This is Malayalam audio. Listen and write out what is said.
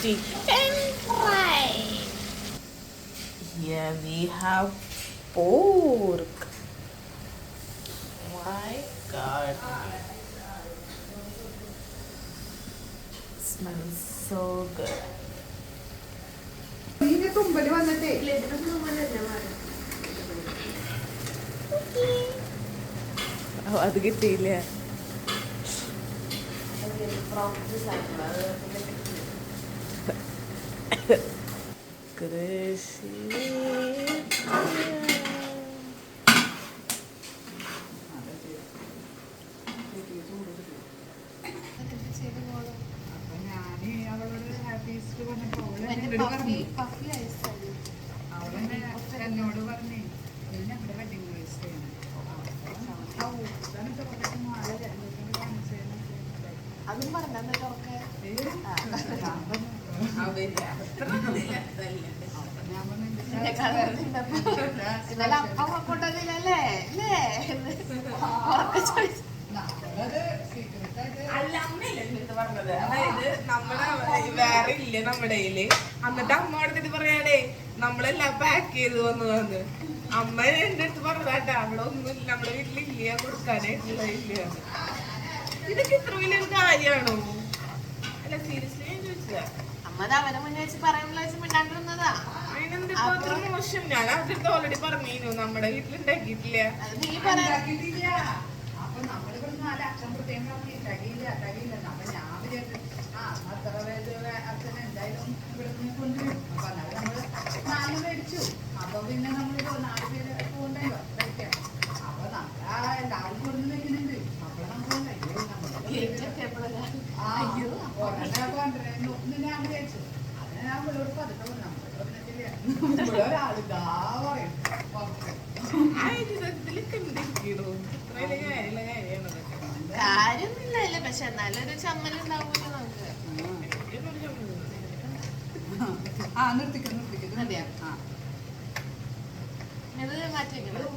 chicken fry. Here we have pork. My God. Smells so good. Oh, അത് കിട്ടിയില്ല. കൃഷി എന്നോട് പറഞ്ഞേ ഞങ്ങളുടെ വെഡിങ് വേസ്റ്റ് ചെയ്യണം. അതും പറഞ്ഞ തുറക്കെ ഇന്നലെ അപ്പം കൊണ്ടതില്ലല്ലേ അല്ലേ അല്ല അമ്മയില്ല എന്നിട്ട് പറഞ്ഞത്. അതായത് നമ്മുടെ വേറെ ഇല്ല നമ്മുടെ കയ്യില്. എന്നിട്ട് അമ്മ എടുത്തിട്ട് പറയാടേ നമ്മളെല്ലാം പാക്ക് ചെയ്ത് വന്നു. അമ്മ എന്റെ അടുത്ത് പറഞ്ഞതാട്ടെ അവിടെ ഒന്നുമില്ല, നമ്മുടെ വീട്ടിലില്ല കൊടുക്കാനായിട്ടുള്ള ഇല്ല. ഇതൊക്കെ ഇത്ര വലിയൊരു കാര്യമാണോ? അല്ല സീരിയസ്ലി ഞാൻ ചോദിച്ചതാ. അമ്മത് അവനെ മുന്നേ വെച്ച് പറയാനുള്ള വെച്ച് മിണ്ടാണ്ടിരുന്നതാ. അതിനെന്തിപ്പോ അത്ര മോശം? ഞാൻ അവരുടെ ഓൾറെഡി പറഞ്ഞിരുന്നു നമ്മുടെ വീട്ടിലുണ്ടാക്കിയിട്ടില്ല. അത് നീ പറയാ അപ്പൊ നമ്മളിവിടെ 4 അച്ഛൻ പ്രത്യേകം പറഞ്ഞു തകയില്ല അപ്പൊ ഞാൻ വിചാരിച്ചു അത്ര അച്ഛൻ എന്തായാലും ഇവിടെ നിന്ന് കൊണ്ടുവരും. അപ്പൊ അന്നാലും നമ്മള് 4 മേടിച്ചു. അപ്പൊ പിന്നെ നമ്മള് 4 പേര് പോകണ്ടല്ലോ കഴിക്കാം. അപ്പൊ നമ്മള് എല്ലാവരും കൊണ്ടു വെക്കുന്നുണ്ട്. അപ്പൊ നമ്മൾ കൊണ്ടുവരുന്നു ഞാൻ വിചാരിച്ചു. അതിന് ഞാൻ ഇവളോട് പതുക്കെ നമ്മുടെ ഒരാള് ഇതാ പറയും കാര്യൊന്നുമില്ല. പക്ഷെ എന്നാലും ഒരു ചമ്മൽ ഉണ്ടാവൂല്ലോ നമുക്ക്. നിർത്തിക്കും അതെയാ ഇത് മാറ്റി വെക്കണം.